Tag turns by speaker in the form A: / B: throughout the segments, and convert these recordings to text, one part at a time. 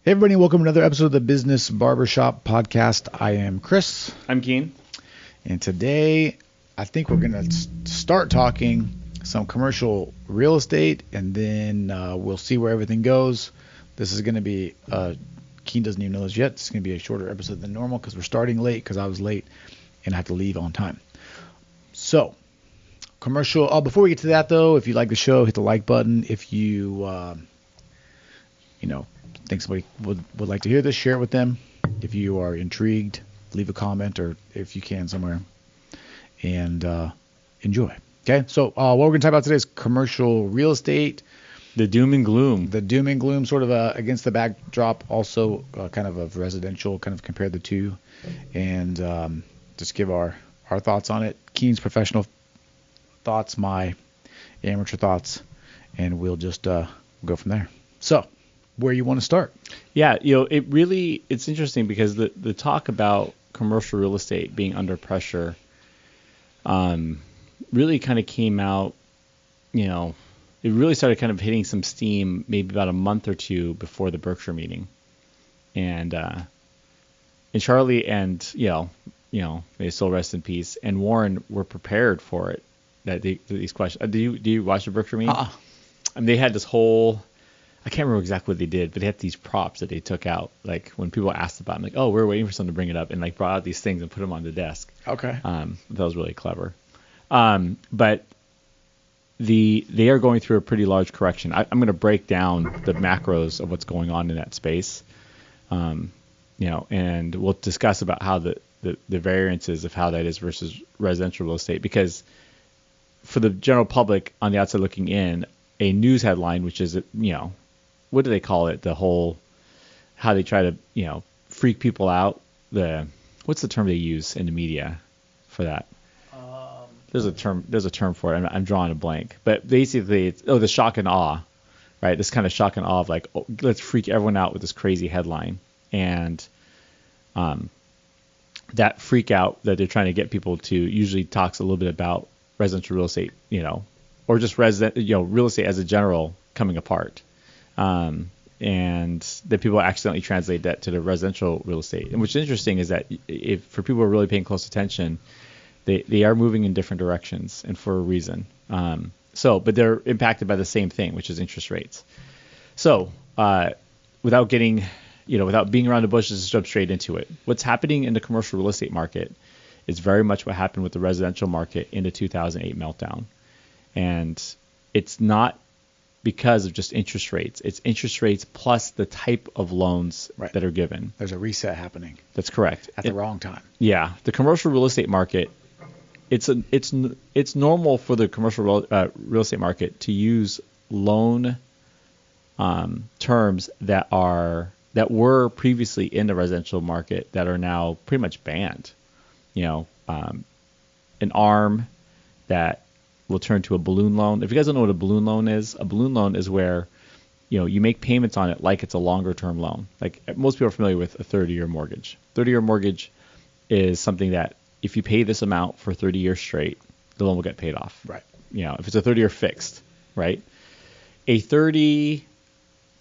A: Hey everybody, welcome to another episode of the Business Barbershop Podcast. I am Chris.
B: I'm Keen.
A: And today, I think we're going to start talking some commercial real estate, and then we'll see where everything goes. This is going to be, Keen doesn't even know this yet, it's going to be a shorter episode than normal because we're starting late because I was late and I have to leave on time. So, commercial, before we get to that though, if you like the show, hit the like button. If you, think somebody would like to hear this, share it with them. If you are intrigued, leave a comment, or if you can somewhere, and enjoy. Okay, so what we're going to talk about today is commercial real estate.
B: The doom and gloom.
A: The doom and gloom, sort of against the backdrop, also kind of residential, kind of compare the two, and just give our thoughts on it. Keen's professional thoughts, my amateur thoughts, and we'll just go from there. So, where you want to start?
B: Yeah, it's interesting because the talk about commercial real estate being under pressure really kind of came out, it really started kind of hitting some steam maybe about a month or two before the Berkshire meeting. And Charlie and, may his soul rest in peace, and Warren were prepared for it, these questions. Do you watch the Berkshire meeting? I mean, they had this whole... I can't remember exactly what they did, but they had these props that they took out. Like when people asked about them, like, oh, we're waiting for someone to bring it up, and like brought out these things and put them on the desk.
A: Okay.
B: That was really clever. But they are going through a pretty large correction. I'm going to break down the macros of what's going on in that space. And we'll discuss about how the variances of how that is versus residential real estate, because for the general public on the outside looking in, a news headline, which is, what do they call it? The whole, how they try to, freak people out. What's the term they use in the media for that? There's a term for it. I'm drawing a blank, but basically it's, the shock and awe, right? This kind of shock and awe of like, let's freak everyone out with this crazy headline. And, that freak out that they're trying to get people to usually talks a little bit about residential real estate, or just real estate as a general coming apart. And that people accidentally translate that to the residential real estate. And what's interesting is that if for people who are really paying close attention, they are moving in different directions and for a reason. But they're impacted by the same thing, which is interest rates. So without being around the bushes, just jump straight into it. What's happening in the commercial real estate market is very much what happened with the residential market in the 2008 meltdown. And it's not because of just interest rates. It's interest rates plus the type of loans that are given.
A: There's a reset happening.
B: That's correct.
A: At the wrong time.
B: Yeah. The commercial real estate market, it's normal for the commercial real estate market to use loan terms that were previously in the residential market that are now pretty much banned. An ARM that will turn to a balloon loan. If you guys don't know what a balloon loan is where, you make payments on it like it's a longer term loan. Like most people are familiar with a 30-year mortgage. 30-year mortgage is something that if you pay this amount for 30 years straight, the loan will get paid off.
A: Right.
B: If it's a 30-year fixed, right? A 30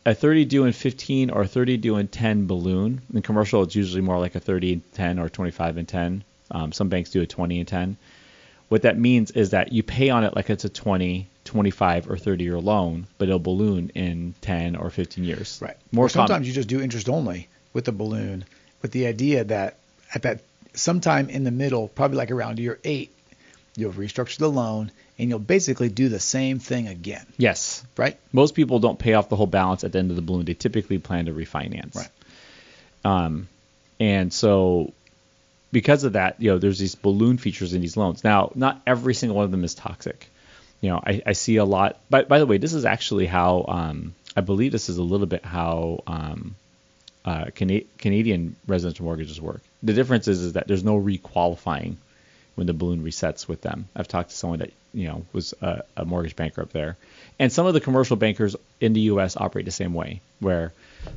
B: due in 15 or a 30 due in 10 balloon. In commercial, it's usually more like a 30 and 10 or 25 and 10. Some banks do a 20 and 10. What that means is that you pay on it like it's a 20, 25, or 30-year loan, but it'll balloon in 10 or 15 years.
A: Right. Or sometimes you just do interest only with the balloon, with the idea that at that sometime in the middle, probably like around year 8, you'll restructure the loan and you'll basically do the same thing again.
B: Yes.
A: Right?
B: Most people don't pay off the whole balance at the end of the balloon. They typically plan to refinance.
A: Right.
B: And so because of that, there's these balloon features in these loans. Now, not every single one of them is toxic. I see a lot. By the way, this is actually how I believe this is a little bit how Canadian residential mortgages work. The difference is that there's no requalifying when the balloon resets with them. I've talked to someone that was a mortgage banker up there, and some of the commercial bankers in the U.S. operate the same way, where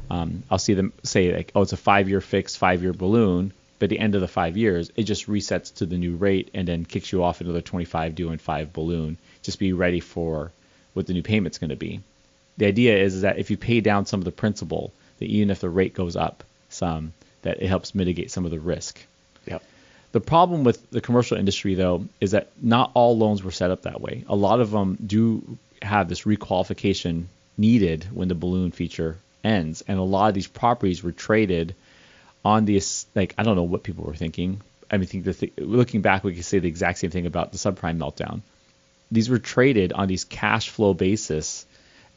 B: I'll see them say like, oh, it's a 5-year fixed 5-year balloon. But at the end of the 5 years, it just resets to the new rate and then kicks you off another 25 due and 5 balloon. Just be ready for what the new payment's going to be. The idea is that if you pay down some of the principal, that even if the rate goes up some, that it helps mitigate some of the risk.
A: Yep.
B: The problem with the commercial industry, though, is that not all loans were set up that way. A lot of them do have this requalification needed when the balloon feature ends, and a lot of these properties were traded on this, like, I don't know what people were thinking. I mean, looking back, we could say the exact same thing about the subprime meltdown. These were traded on these cash flow basis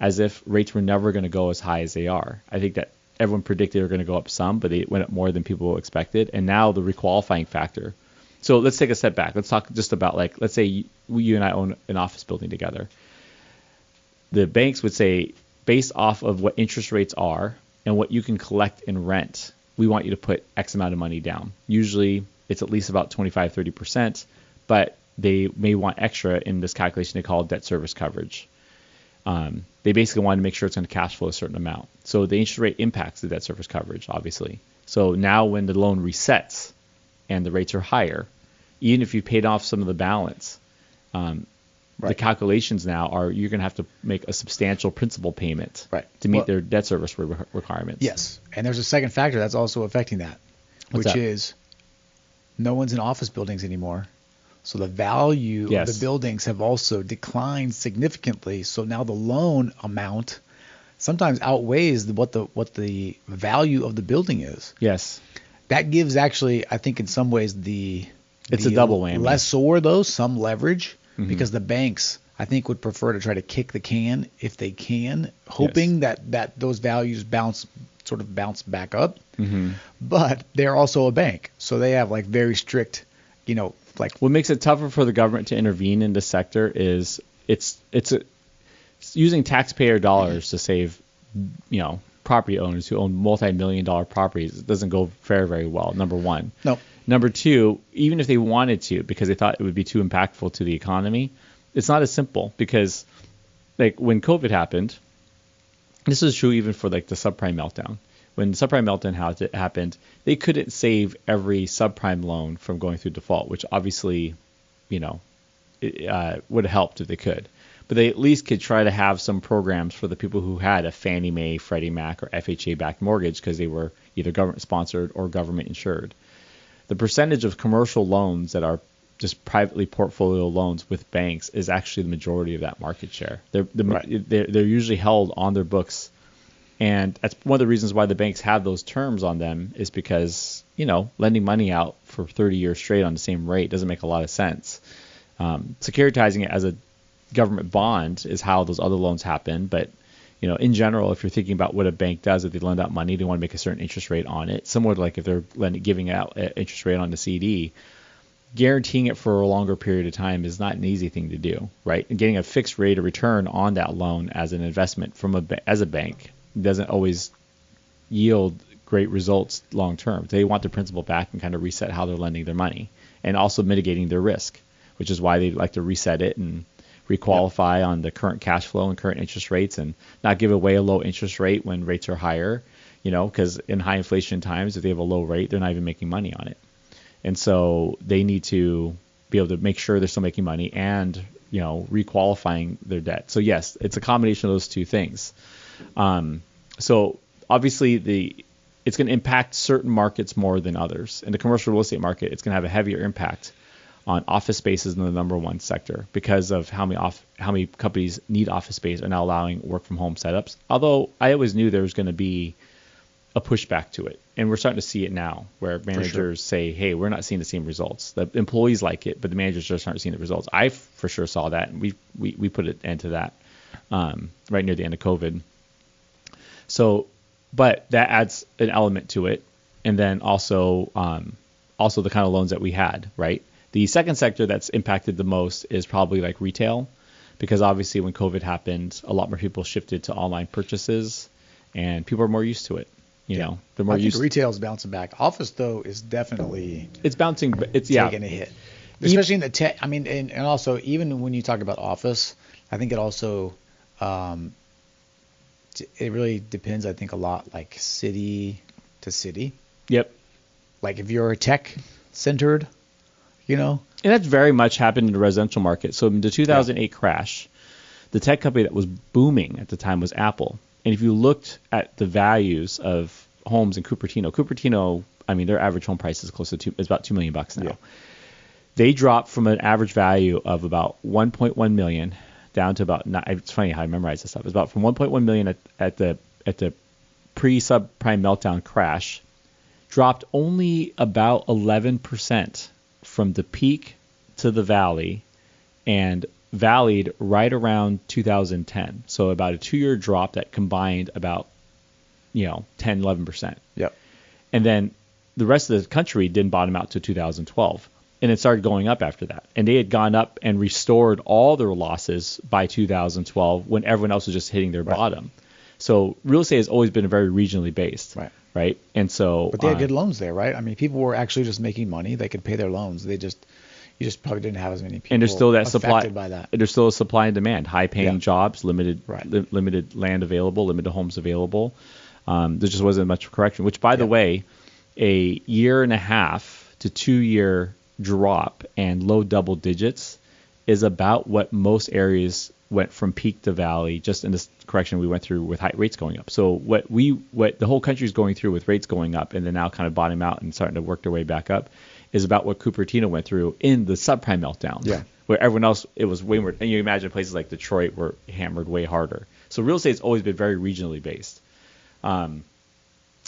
B: as if rates were never going to go as high as they are. I think that everyone predicted they were going to go up some, but they went up more than people expected. And now the requalifying factor. So let's take a step back. Let's talk just about, like, let's say you and I own an office building together. The banks would say, based off of what interest rates are and what you can collect in rent, we want you to put X amount of money down. Usually it's at least about 25-30%, but they may want extra in this calculation they call debt service coverage. They basically want to make sure it's going to cash flow a certain amount. So the interest rate impacts the debt service coverage, obviously. So now when the loan resets and the rates are higher, even if you paid off some of the balance, the calculations now are you're going to have to make a substantial principal payment to meet their debt service requirements.
A: Yes, and there's a second factor that's also affecting that, which is no one's in office buildings anymore. So the value of the buildings have also declined significantly. So now the loan amount sometimes outweighs what the value of the building is.
B: Yes.
A: That gives actually, I think in some ways,
B: it's a double whammy.
A: Lessor, though, some leverage because the banks, I think, would prefer to try to kick the can if they can, hoping that those values bounce back up. But they're also a bank, so they have like very strict, what
B: makes it tougher for the government to intervene in this sector is it's using taxpayer dollars to save, property owners who own multi-million-dollar properties. It doesn't go very, very well. Number one.
A: No.
B: Number two, even if they wanted to, because they thought it would be too impactful to the economy, it's not as simple because, like, when COVID happened, this is true even for like the subprime meltdown. When the subprime meltdown happened, they couldn't save every subprime loan from going through default, which obviously, would have helped if they could. But they at least could try to have some programs for the people who had a Fannie Mae, Freddie Mac, or FHA-backed mortgage because they were either government-sponsored or government-insured. The percentage of commercial loans that are just privately portfolio loans with banks is actually the majority of that market share. They're usually held on their books. And that's one of the reasons why the banks have those terms on them is because, lending money out for 30 years straight on the same rate doesn't make a lot of sense. Securitizing it as a government bond is how those other loans happen. But, in general, if you're thinking about what a bank does, if they lend out money, they want to make a certain interest rate on it. Similar to like if they're giving out an interest rate on the CD, guaranteeing it for a longer period of time is not an easy thing to do, right? And getting a fixed rate of return on that loan as an investment as a bank doesn't always yield great results long term. They want the principal back and kind of reset how they're lending their money and also mitigating their risk, which is why they like to reset it and requalify on the current cash flow and current interest rates and not give away a low interest rate when rates are higher, because in high inflation times, if they have a low rate, they're not even making money on it. And so they need to be able to make sure they're still making money and, requalifying their debt. So yes, it's a combination of those two things. So obviously it's going to impact certain markets more than others. In the commercial real estate market, it's going to have a heavier impact on office spaces in the number one sector because of how many companies need office space and now allowing work from home setups. Although I always knew there was going to be a pushback to it. And we're starting to see it now where managers say, hey, we're not seeing the same results. The employees like it, but the managers just aren't seeing the results. I for sure saw that. And we put an end to that right near the end of COVID. So, but that adds an element to it. And then also the kind of loans that we had, right? The second sector that's impacted the most is probably like retail, because obviously when COVID happened, a lot more people shifted to online purchases and people are more used to it. They're more used.
A: Retail is bouncing back. Office though is definitely
B: bouncing. It's
A: taking a hit, especially in the tech. I mean, and also even when you talk about office, I think it also it really depends. I think a lot like city to city.
B: Yep.
A: Like if you're a tech centered,
B: And that's very much happened in the residential market. So in the 2008 crash, the tech company that was booming at the time was Apple. And if you looked at the values of homes in Cupertino, I mean, their average home price is is about $2 million now.
A: Yeah.
B: They dropped from an average value of about 1.1 million down to about, it's funny how I memorize this stuff. It's about from 1.1 million at the pre-subprime meltdown crash, dropped only about 11% from the peak to the valley, and valleyed right around 2010. So about a 2-year drop that combined about 10, 11%.
A: Yep.
B: And then the rest of the country didn't bottom out to 2012. And it started going up after that. And they had gone up and restored all their losses by 2012 when everyone else was just hitting their bottom. So real estate has always been very regionally based. Right. And so.
A: But they had good loans there, right? I mean, people were actually just making money. They could pay their loans. You just probably didn't have as many people.
B: And there's still that supply.
A: By that.
B: There's still a supply and demand. High paying jobs, limited land available, limited homes available. There just wasn't much correction. Which, by the way, a 1.5 to 2 year drop and low double digits is about what most areas went from peak to valley just in this correction we went through with high rates going up. So what the whole country is going through with rates going up and then now kind of bottoming out and starting to work their way back up is about what Cupertino went through in the subprime meltdown.
A: Yeah.
B: Where everyone else, it was way more, and you imagine places like Detroit were hammered way harder. So real estate's always been very regionally based.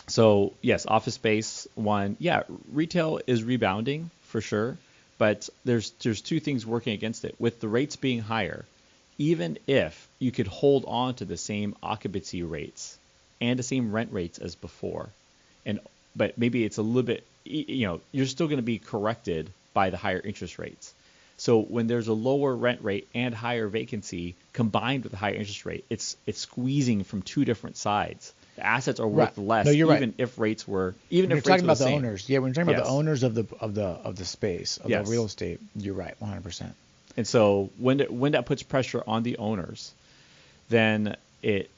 B: So yes, office space, one, retail is rebounding for sure, but there's two things working against it. With the rates being higher, even if you could hold on to the same occupancy rates and the same rent rates as before, but maybe it's a little bit, you're still going to be corrected by the higher interest rates. So when there's a lower rent rate and higher vacancy combined with a higher interest rate, it's squeezing from two different sides. The assets are worth less, if rates were
A: When you're talking about the owners, when you're talking about the owners of the space of the real estate, you're right, 100%.
B: And so when that puts pressure on the owners, then it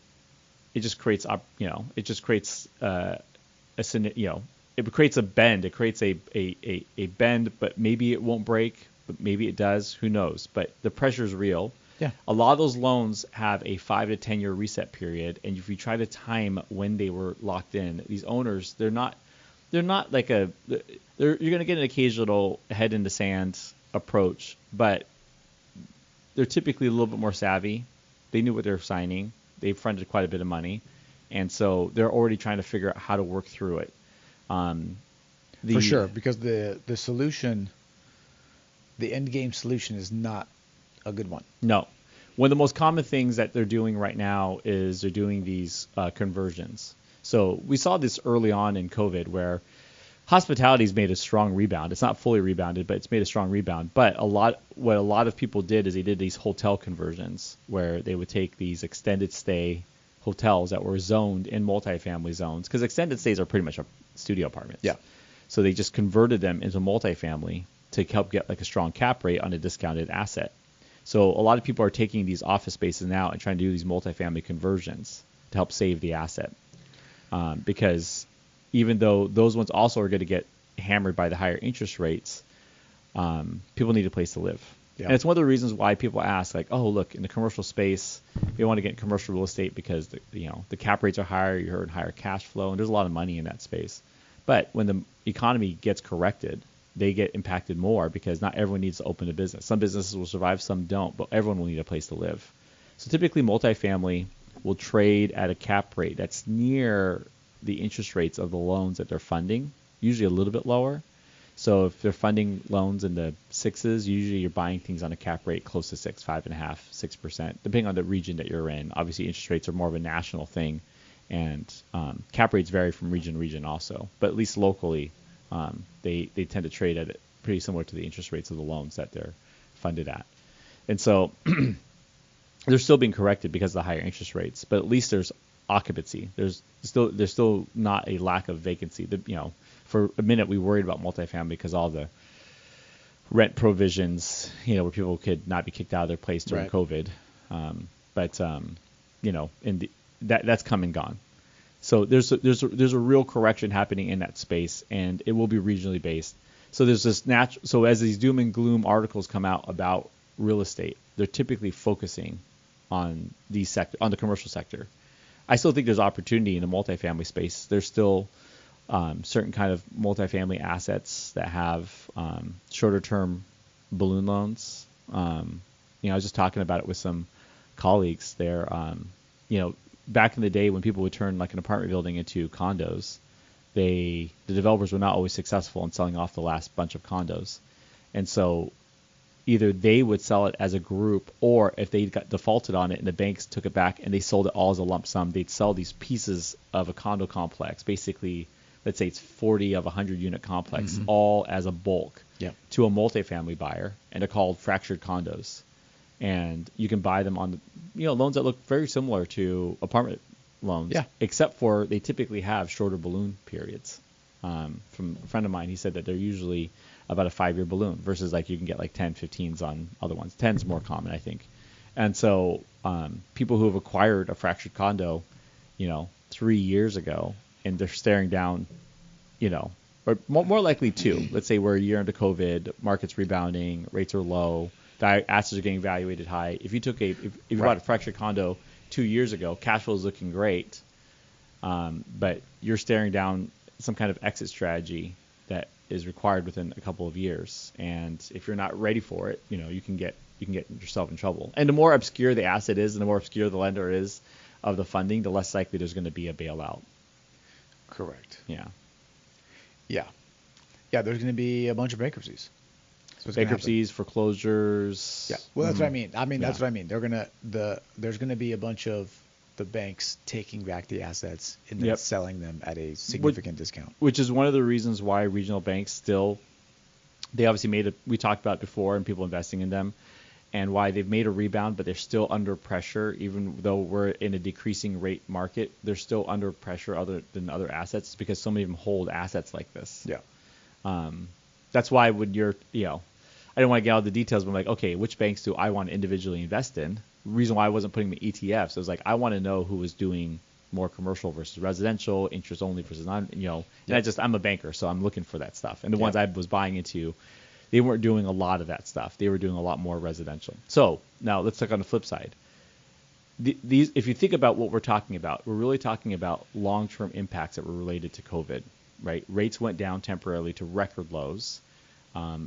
B: just creates a it creates a bend. It creates a bend, but maybe it won't break, but maybe it does. Who knows? But the pressure is real.
A: Yeah.
B: A lot of those loans have a 5 to 10 year reset period, and if you try to time when they were locked in, these owners, they're not like you're going to get an occasional head in the sand approach, but they're typically a little bit more savvy. They knew what they were signing. They fronted quite a bit of money, and so they're already trying to figure out how to work through it.
A: For sure, because the solution, the end game solution, is not a good one.
B: No. One of the most common things that they're doing right now is they're doing these conversions. So we saw this early on in COVID where hospitality's made a strong rebound. It's not fully rebounded, but it's made a strong rebound. But what a lot of people did is they did these hotel conversions where they would take these extended stay hotels that were zoned in multifamily zones, because extended stays are pretty much studio apartments.
A: Yeah.
B: So they just converted them into multifamily to help get like a strong cap rate on a discounted asset. So a lot of people are taking these office spaces now and trying to do these multifamily conversions to help save the asset, because even though those ones also are going to get hammered by the higher interest rates, people need a place to live. Yeah. And it's one of the reasons why people ask, like, oh, look, in the commercial space, they want to get in commercial real estate because the cap rates are higher, you earn higher cash flow, and there's a lot of money in that space. But when the economy gets corrected, they get impacted more because not everyone needs to open a business. Some businesses will survive, some don't, but everyone will need a place to live. So typically multifamily will trade at a cap rate that's near the interest rates of the loans that they're funding, usually a little bit lower. So if they're funding loans in the 6s, usually you're buying things on a cap rate close to 6, 5.5, 6%, depending on the region that you're in. Obviously, interest rates are more of a national thing, and cap rates vary from region to region also. But at least locally, they tend to trade at pretty similar to the interest rates of the loans that they're funded at. And so they're still being corrected because of the higher interest rates, but at least there's occupancy. There's still not a lack of vacancy. For a minute we worried about multifamily because all the rent provisions, where people could not be kicked out of their place during COVID. That's come and gone. So there's a real correction happening in that space, and it will be regionally based. So there's this So as these doom and gloom articles come out about real estate, they're typically focusing on the commercial sector. I still think there's opportunity in the multifamily space. There's still certain kind of multifamily assets that have shorter term balloon loans. I was just talking about it with some colleagues there. Back in the day when people would turn like an apartment building into condos, the developers were not always successful in selling off the last bunch of condos. And so either they would sell it as a group, or if they got defaulted on it and the banks took it back and they sold it all as a lump sum, they'd sell these pieces of a condo complex, basically, let's say it's 40 of a 100 unit complex, all as a bulk to a multifamily buyer, and they're called fractured condos. And you can buy them on loans that look very similar to apartment loans, except for they typically have shorter balloon periods. From a friend of mine, he said that they're usually about a 5-year balloon versus like you can get like 10, 15s on other ones. 10's more common, I think. And so people who have acquired a fractured condo, 3 years ago, and they're staring down, or more likely 2. Let's say we're a year into COVID, market's rebounding, rates are low, the assets are getting valuated high. If you took if you bought a fractured condo 2 years ago, cash flow is looking great, but you're staring down some kind of exit strategy that is required within a couple of years. And if you're not ready for it, you can get yourself in trouble. And the more obscure the asset is, and the more obscure the lender is of the funding, the less likely there's going to be a bailout.
A: Correct.
B: Yeah.
A: There's going to be a bunch of bankruptcies.
B: Bankruptcies, foreclosures.
A: Yeah. Well, that's what I mean. That's what I mean. There's going to be a bunch of the banks taking back the assets and then selling them at a significant discount. Which
B: is one of the reasons why regional banks still, they obviously we talked about it before, and people investing in them, and why they've made a rebound, but they're still under pressure. Even though we're in a decreasing rate market, they're still under pressure other than other assets, because so many of them hold assets like this.
A: Yeah.
B: That's why when you're, I don't want to get all the details, but I'm like, okay, which banks do I want to individually invest in? The reason why I wasn't putting the ETFs, I was like, I want to know who was doing more commercial versus residential, interest only versus non, and I'm a banker, so I'm looking for that stuff. And the ones I was buying into, they weren't doing a lot of that stuff. They were doing a lot more residential. So now let's look on the flip side. These, if you think about what we're talking about, we're really talking about long-term impacts that were related to COVID, right? Rates went down temporarily to record lows.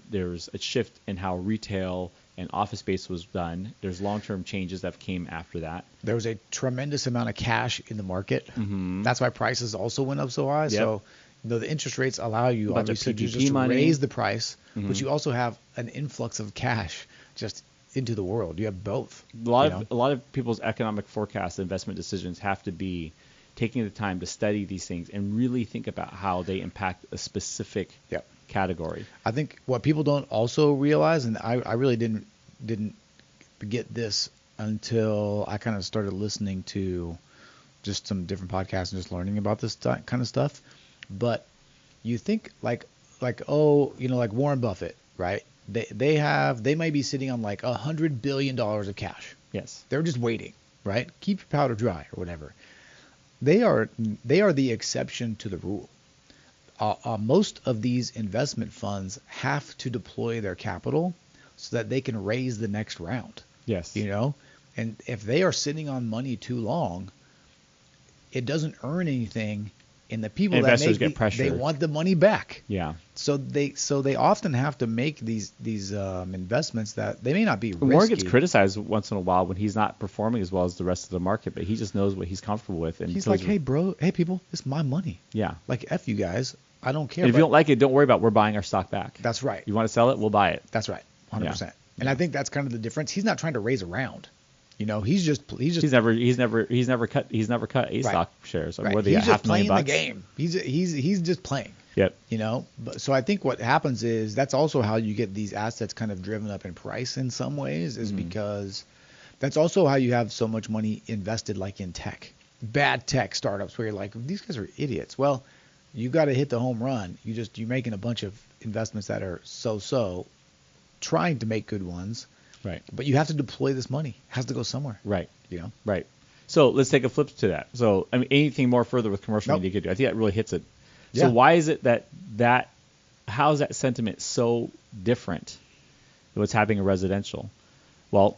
B: There's a shift in how retail and office space was done. There's long-term changes that came after that.
A: There was a tremendous amount of cash in the market.
B: Mm-hmm.
A: That's why prices also went up so high.
B: Yep.
A: So, the interest rates allow you obviously to just
B: money.
A: raise the price, but you also have an influx of cash just into the world. You have both.
B: A lot of people's economic forecasts, investment decisions have to be taking the time to study these things and really think about how they impact a specific category.
A: I think what people don't also realize, and I really didn't get this until I kind of started listening to just some different podcasts and just learning about this kind of stuff. But you think like Warren Buffett, right? They might be sitting on like $100 billion of cash.
B: Yes.
A: They're just waiting, right? Keep your powder dry or whatever. They are the exception to the rule. Most of these investment funds have to deploy their capital so that they can raise the next round.
B: Yes.
A: And if they are sitting on money too long, it doesn't earn anything, and the people
B: investors
A: that
B: get pressured.
A: they want the money back.
B: Yeah.
A: So they often have to make these investments that they may not be risky.
B: Warren gets criticized once in a while when he's not performing as well as the rest of the market, but he just knows what he's comfortable with. And
A: he's like, hey people, it's my money.
B: Yeah.
A: Like F you guys, I don't care.
B: And if you don't like it, don't worry about it. We're buying our stock back.
A: That's right.
B: You want to sell it, we'll buy it.
A: That's right. 100%. And I think that's kind of the difference. He's not trying to raise a round. He's never cut a stock shares. Right.
B: Whether
A: he's just
B: $500,000
A: playing the game. He's just playing.
B: Yep.
A: But so I think what happens is that's also how you get these assets kind of driven up in price in some ways, is because that's also how you have so much money invested like in tech, bad tech startups where you're like, these guys are idiots. Well, you got to hit the home run. You're making a bunch of investments that are so, trying to make good ones.
B: Right.
A: But you have to deploy this money. It has to go somewhere.
B: Right. Right. So let's take a flip to that. So anything more further with commercial
A: Nope.
B: you could do? I think that really hits it.
A: Yeah.
B: So why is it that how is that sentiment so different than what's happening in residential? Well,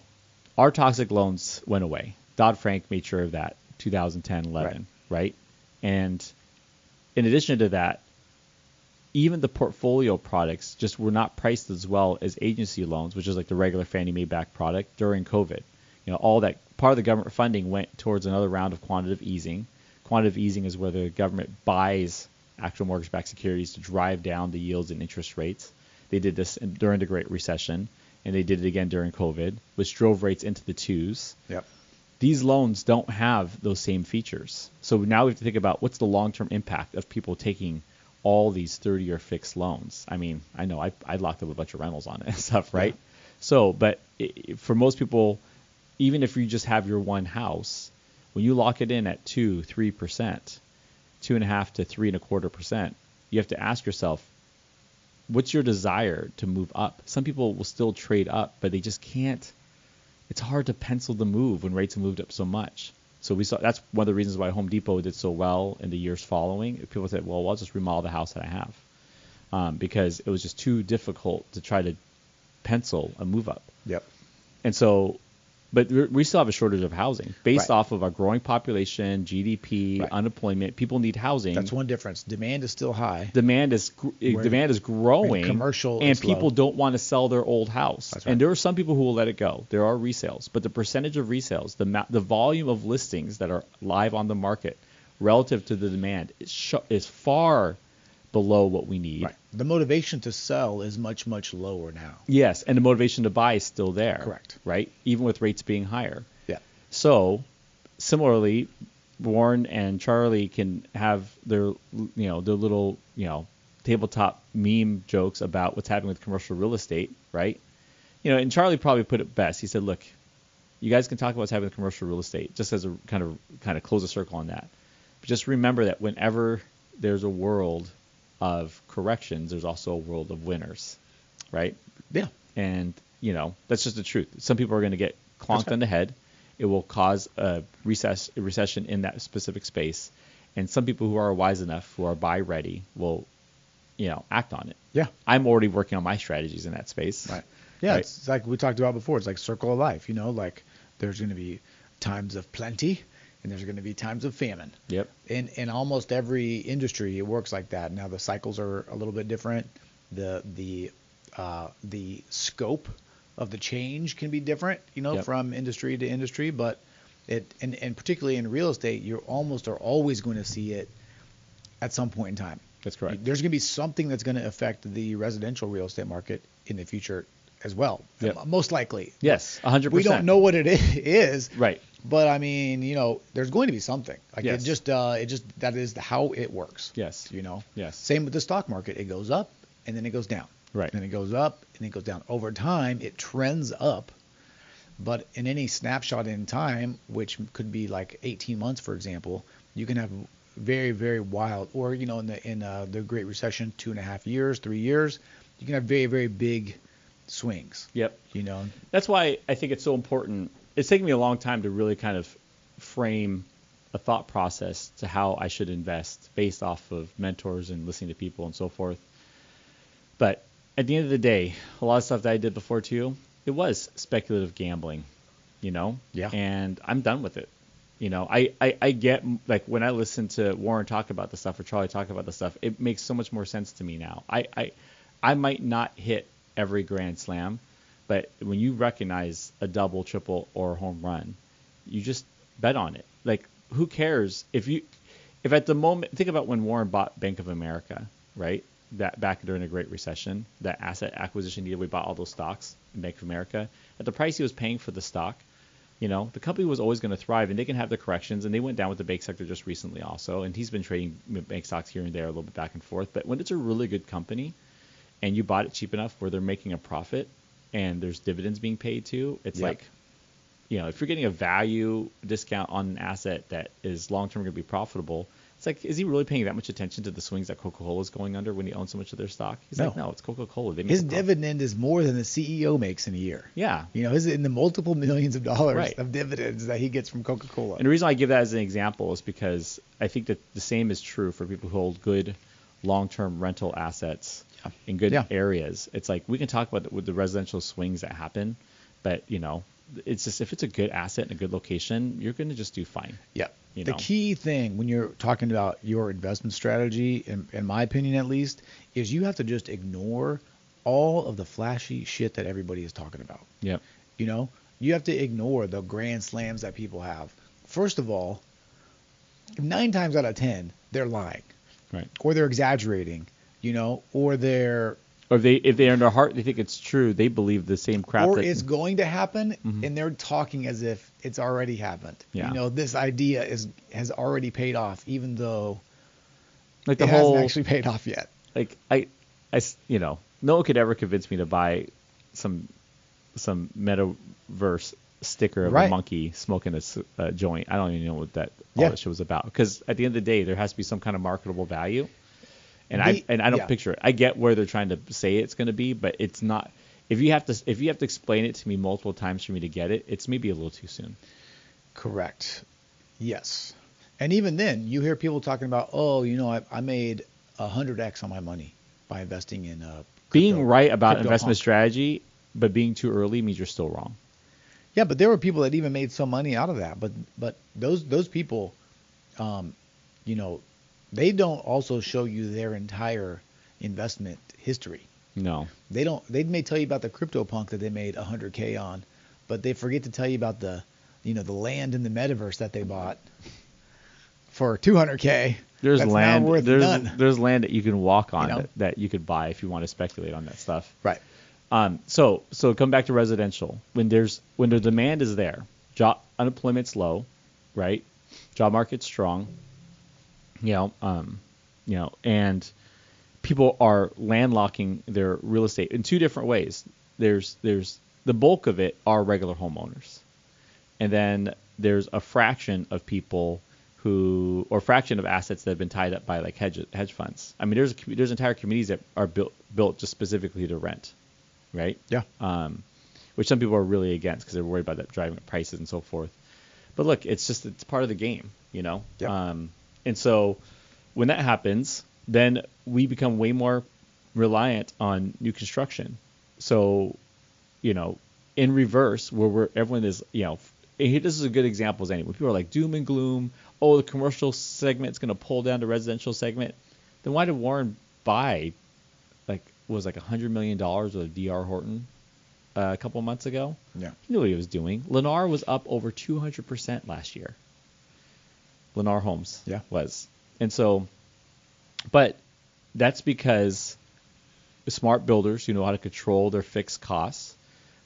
B: our toxic loans went away. Dodd-Frank made sure of that 2010, 11,
A: Right.
B: right? And in addition to that, even the portfolio products just were not priced as well as agency loans, which is like the regular Fannie Mae backed product during COVID. All that part of the government funding went towards another round of quantitative easing. Quantitative easing is where the government buys actual mortgage-backed securities to drive down the yields and interest rates. They did this during the Great Recession, and they did it again during COVID, which drove rates into the twos.
A: Yep.
B: These loans don't have those same features. So now we have to think about what's the long-term impact of people taking all these 30-year fixed loans. I mean, I know I locked up a bunch of rentals on it and stuff, right?
A: Yeah.
B: So, but for most people, even if you just have your one house, when you lock it in at 2-3%, 2.5% to 3.25%, you have to ask yourself, what's your desire to move up? Some people will still trade up, but they just can't. It's hard to pencil the move when rates have moved up so much. So we saw that's one of the reasons why Home Depot did so well in the years following. People said, well, I'll just remodel the house that I have, because it was just too difficult to try to pencil a move up.
A: Yep.
B: And so, but we still have a shortage of housing based
A: Right.
B: off of our growing population, GDP,
A: Right.
B: unemployment. People need housing.
A: That's one difference. Demand is still high.
B: Demand is growing,
A: commercial,
B: and
A: it's
B: people
A: low.
B: don't want to sell their old house.
A: That's right.
B: And there are some people who will let it go. There are resales, but the percentage of resales, the volume of listings that are live on the market relative to the demand is far below what we need.
A: Right. The motivation to sell is much, much lower now.
B: Yes, and the motivation to buy is still there.
A: Correct.
B: Right, even with rates being higher.
A: Yeah.
B: So, similarly, Warren and Charlie can have their little tabletop meme jokes about what's happening with commercial real estate, right? And Charlie probably put it best. He said, "Look, you guys can talk about what's happening with commercial real estate, just as a kind of close a circle on that. But just remember that whenever there's a world of corrections, there's also a world of winners, right?
A: Yeah.
B: And that's just the truth. Some people are going to get clonked on the head. It will cause a recession in that specific space. And some people who are wise enough, who are buy ready, will, act on it.
A: Yeah.
B: I'm already working on my strategies in that space.
A: Right. Yeah.
B: Right.
A: It's like we talked about before. It's like circle of life. Like there's going to be times of plenty and there's going to be times of famine.
B: Yep.
A: In almost every industry, it works like that. Now the cycles are a little bit different. The scope of the change can be different,
B: Yep.
A: from industry to industry, but and particularly in real estate, you almost are always going to see it at some point in time.
B: That's correct.
A: There's going to be something that's going to affect the residential real estate market in the future as well.
B: Yep.
A: Most likely.
B: Yes, 100%.
A: We don't know what it is.
B: Right.
A: But I mean, there's going to be something. Like
B: Yes.
A: it just that is how it works.
B: Yes. Yes.
A: Same with the stock market. It goes up and then it goes down.
B: Right.
A: And then it goes up and then it goes down. Over time, it trends up. But in any snapshot in time, which could be like 18 months, for example, you can have very, very wild, or in the Great Recession, 2.5 years, 3 years, you can have very, very big swings.
B: Yep.
A: You
B: That's why I think it's so important. It's taken me a long time to really kind of frame a thought process to how I should invest based off of mentors and listening to people and so forth. But at the end of the day, a lot of stuff that I did before too, it was speculative gambling,
A: Yeah.
B: And I'm done with it. I get, like, when I listen to Warren talk about the stuff or Charlie talk about the stuff, it makes so much more sense to me now. I might not hit every grand slam, but when you recognize a double, triple, or home run, you just bet on it. Like, who cares if at the moment, think about when Warren bought Bank of America, right? That back during the Great Recession, that asset acquisition deal, we bought all those stocks in Bank of America at the price he was paying for the stock. The company was always going to thrive, and they can have the corrections, and they went down with the bank sector just recently also, and he's been trading bank stocks here and there a little bit back and forth. But when it's a really good company and you bought it cheap enough where they're making a profit and there's dividends being paid to, it's
A: Yep.
B: like, if you're getting a value discount on an asset that is long-term going to be profitable, it's like, is he really paying that much attention to the swings that Coca-Cola is going under when he owns so much of their stock? He's like, no, it's Coca-Cola. They make
A: his
B: a profit.
A: dividend is more than the CEO makes in a year.
B: Yeah.
A: His in the multiple millions of dollars
B: Right.
A: of dividends that he gets from Coca-Cola.
B: And the reason I give that as an example is because I think that the same is true for people who hold good long-term rental assets in good
A: Yeah.
B: areas. It's like, we can talk about the residential swings that happen, but it's just if it's a good asset and a good location, you're going to just do fine.
A: Yeah.
B: You
A: The
B: know?
A: key thing when you're talking about your investment strategy, in my opinion at least, is you have to just ignore all of the flashy shit that everybody is talking about.
B: Yep.
A: You know, you have to ignore the grand slams that people have. First of all, 9 times out of 10, they're lying.
B: Right.
A: Or they're exaggerating, you know, or they're
B: Or if they in their heart they think it's true, they believe the same crap.
A: or
B: that,
A: it's going to happen,
B: Mhm.
A: and they're talking as if it's already happened.
B: Yeah.
A: You know, this idea has already paid off, even though
B: like the
A: it
B: whole
A: hasn't actually paid off yet.
B: like you know, no one could ever convince me to buy some metaverse sticker of
A: Right.
B: a monkey smoking a joint. I don't even know what all
A: Yeah.
B: that shit was about. Because at the end of the day, there has to be some kind of marketable value, and I don't
A: yeah.
B: picture it. I get where they're trying to say it's going to be, but it's not. If you have to explain it to me multiple times for me to get it, it's maybe a little too soon.
A: Correct. Yes. And even then, you hear people talking about, oh, you know, I made 100x on my money by investing in
B: Being right about
A: crypto
B: investment
A: punk.
B: strategy, but being too early means you're still wrong.
A: Yeah, but there were people that even made some money out of that. But those people, you know, they don't also show you their entire investment history.
B: No.
A: They don't. They may tell you about the crypto punk that they made 100K on, but they forget to tell you about the land in the metaverse that they bought for 200K.
B: There's
A: that's
B: land.
A: now worth none.
B: There's land that you can walk on
A: You know?
B: that you could buy if you want to speculate on that stuff.
A: Right.
B: So come back to residential. When the demand is there, unemployment's low, right? Job market's strong. You know, and people are landlocking their real estate in two different ways. There's the bulk of it are regular homeowners, and then there's a fraction of people fraction of assets that have been tied up by like hedge funds. I mean, there's entire communities that are built just specifically to rent, right?
A: Yeah.
B: Which some people are really against because they're worried about that driving up prices and so forth. But look, it's part of the game, you know.
A: Yeah.
B: And so when that happens, then we become way more reliant on new construction. So, you know, in reverse, where everyone is, you know, this is a good example as any. When people are like doom and gloom, oh, the commercial segment's going to pull down the residential segment, then why did Warren buy $100 million of D.R. Horton a couple of months ago?
A: Yeah.
B: He knew what he was doing. Lennar was up over 200% last year. Lennar Homes was. And so, but that's because smart builders who know how to control their fixed costs,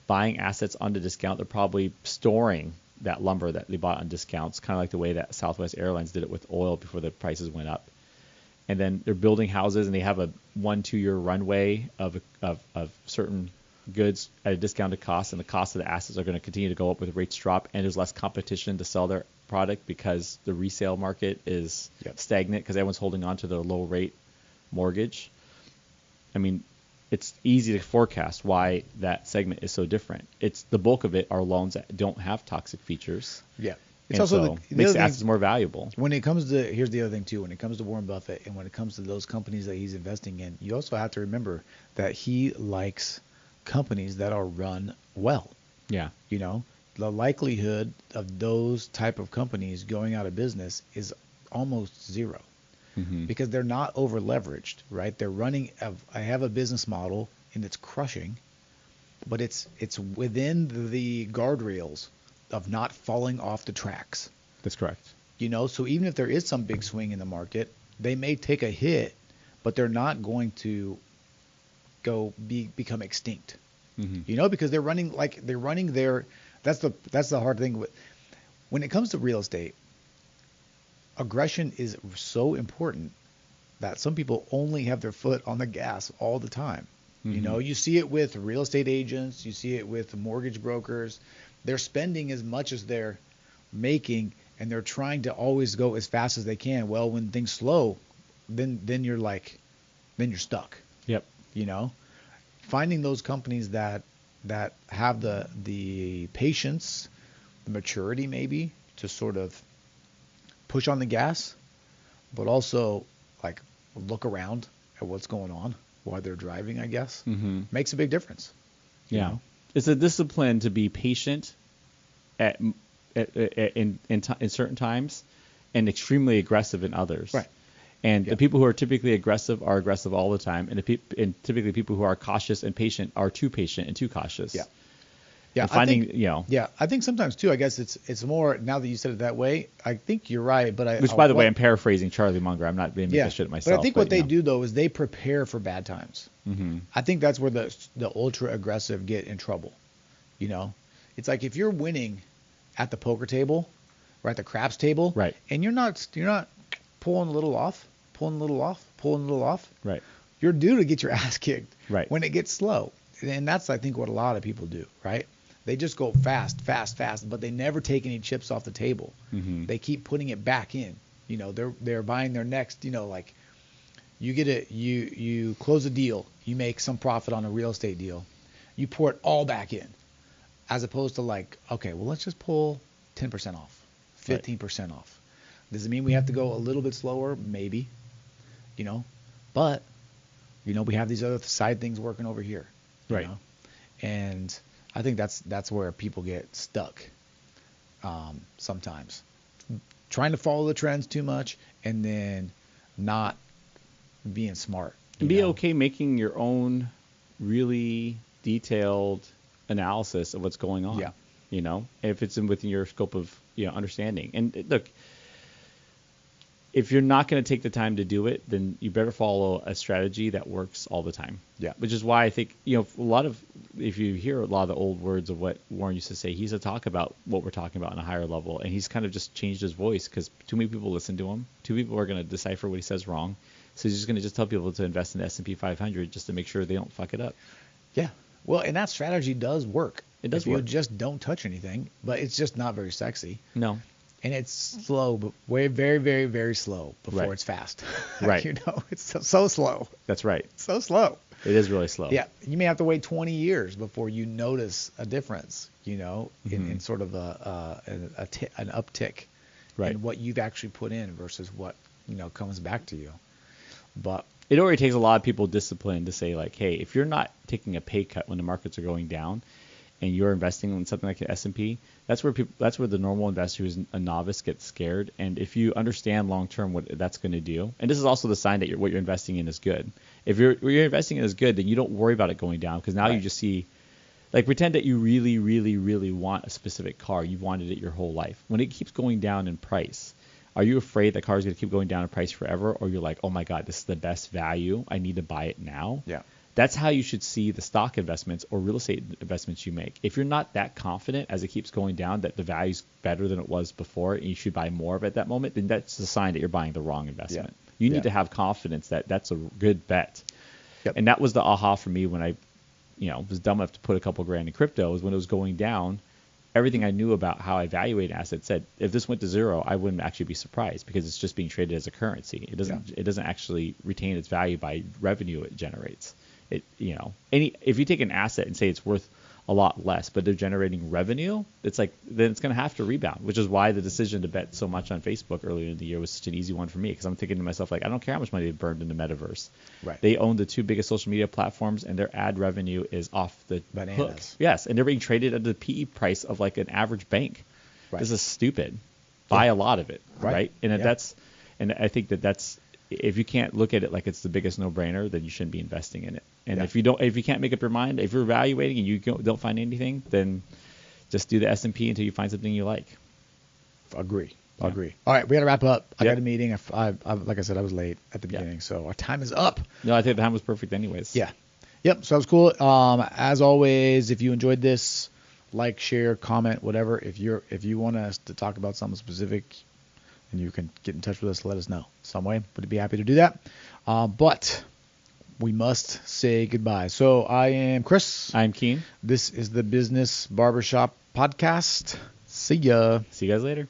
B: buying assets on the discount, they're probably storing that lumber that they bought on discounts, kind of like the way that Southwest Airlines did it with oil before the prices went up. And then they're building houses, and they have a 1-2 year runway of certain goods at a discounted cost, and the cost of the assets are going to continue to go up with rates drop, and there's less competition to sell their product because the resale market is stagnant because everyone's holding on to their low rate mortgage. I mean, it's easy to forecast why that segment is so different. It's the bulk of it are loans that don't have toxic features.
A: Yeah.
B: It's also makes the assets more valuable.
A: When it comes to, here's the other thing too, when it comes to Warren Buffett and when it comes to those companies that he's investing in, you also have to remember that he likes companies that are run well.
B: Yeah.
A: You know, the likelihood of those type of companies going out of business is almost zero.
B: Mm-hmm.
A: Because they're not over leveraged, right? They're running. I have a business model and it's crushing, but it's within the guardrails of not falling off the tracks.
B: That's correct.
A: You know, so even if there is some big swing in the market, they may take a hit, but they're not going to become extinct.
B: Mm-hmm.
A: You know, because they're running their. That's the hard thing with when it comes to real estate. Aggression is so important that some people only have their foot on the gas all the time. Mm-hmm. You know, you see it with real estate agents, you see it with mortgage brokers. They're spending as much as they're making, and they're trying to always go as fast as they can. Well, when things slow, then you're stuck.
B: Yep.
A: You know, finding those companies that have the patience, the maturity maybe to sort of push on the gas, but also like look around at what's going on while they're driving, I guess, makes a big difference.
B: Yeah.
A: You know?
B: It's a discipline to be patient at in certain times, and extremely aggressive in others.
A: Right.
B: And
A: Yeah.
B: the people who are typically aggressive are aggressive all the time, and and typically people who are cautious and patient are too patient and too cautious.
A: Yeah. Yeah,
B: And finding,
A: I think, Yeah, I think sometimes too. I guess it's more now that you said it that way. I think you're right, but
B: which, by the way, I'm paraphrasing Charlie Munger. I'm not being making shit myself.
A: But I think what they do though is they prepare for bad times.
B: Mm-hmm.
A: I think that's where the ultra aggressive get in trouble. You know, it's like if you're winning at the poker table or at the craps table,
B: Right.
A: and you're not pulling a little off,
B: Right.
A: you're due to get your ass kicked
B: Right.
A: when it gets slow. And that's, I think, what a lot of people do, right? They just go fast, but they never take any chips off the table.
B: Mm-hmm.
A: They keep putting it back in. You know, they're buying their next, like you close a deal, you make some profit on a real estate deal, you pour it all back in, as opposed to like, okay, well, let's just pull 10% off, 15% off. Does it mean we have to go a little bit slower? Maybe, but we have these other side things working over here,
B: Right.
A: And I think that's where people get stuck sometimes, trying to follow the trends too much and then not being smart.
B: Be okay making your own really detailed analysis of what's going on.
A: Yeah.
B: If it's within your scope of understanding. And look, if you're not going to take the time to do it, then you better follow a strategy that works all the time.
A: Yeah.
B: Which is why I think, if you hear a lot of the old words of what Warren used to say, he used to talk about what we're talking about on a higher level. And he's kind of just changed his voice because too many people listen to him. Too many people are going to decipher what he says wrong. So he's just going to tell people to invest in the S&P 500 just to make sure they don't fuck it up.
A: Yeah. Well, and that strategy does work.
B: It does
A: if
B: work.
A: You just don't touch anything, but it's just not very sexy.
B: No.
A: And it's slow, but very, very, very slow before
B: Right.
A: it's fast.
B: Right.
A: It's so slow.
B: That's right.
A: So slow.
B: It is really slow.
A: Yeah. You may have to wait 20 years before you notice a difference, in sort of an uptick
B: Right.
A: in what you've actually put in versus what, comes back to you. But
B: it already takes a lot of people discipline to say, like, hey, if you're not taking a pay cut when the markets are going down and you're investing in something like the S&P, that's where the normal investor who's a novice gets scared. And if you understand long term what that's going to do, and this is also the sign that what you're investing in is good. If what you're investing in is good, then you don't worry about it going down because now
A: Right.
B: you just see, like, pretend that you really, really, really want a specific car. You've wanted it your whole life. When it keeps going down in price, are you afraid that car is going to keep going down in price forever? Or you're like, oh my God, this is the best value. I need to buy it now.
A: Yeah.
B: That's how you should see the stock investments or real estate investments you make. If you're not that confident as it keeps going down that the value's better than it was before and you should buy more of it at that moment, then that's a sign that you're buying the wrong investment.
A: Yeah.
B: You need
A: Yeah.
B: to have confidence that that's a good bet.
A: Yep.
B: And that was the aha for me when I, was dumb enough to put a couple grand in crypto, was when it was going down. Everything I knew about how I evaluate assets said if this went to zero, I wouldn't actually be surprised because it's just being traded as a currency. It doesn't actually retain its value by revenue it generates. If you take an asset and say it's worth a lot less, but they're generating revenue, then it's going to have to rebound, which is why the decision to bet so much on Facebook earlier in the year was such an easy one for me because I'm thinking to myself, like, I don't care how much money they burned in the metaverse.
A: Right.
B: They own the two biggest social media platforms and their ad revenue is off the
A: Bananas.
B: hook. Yes, and they're being traded at the PE price of like an average bank.
A: Right.
B: This is stupid. Buy a lot of it, right? And
A: Yeah.
B: and I think that's if you can't look at it like it's the biggest no-brainer, then you shouldn't be investing in it. And
A: Yeah.
B: if you can't make up your mind, if you're evaluating and you don't find anything, then just do the S&P until you find something you like.
A: Agree.
B: Yeah.
A: Agree. All right, we got to wrap up. I
B: Yep.
A: got a meeting. Like I said, I was late at the
B: Yeah.
A: beginning, so our time is up.
B: No, I think the time was perfect anyways.
A: Yeah. Yep. So that was cool. As always, if you enjoyed this, like, share, comment, whatever. If you want us to talk about something specific, and you can get in touch with us, let us know some way. We'd be happy to do that. But we must say goodbye. So I am Chris.
B: I'm Keen.
A: This is the Business Barbershop Podcast. See ya.
B: See you guys later.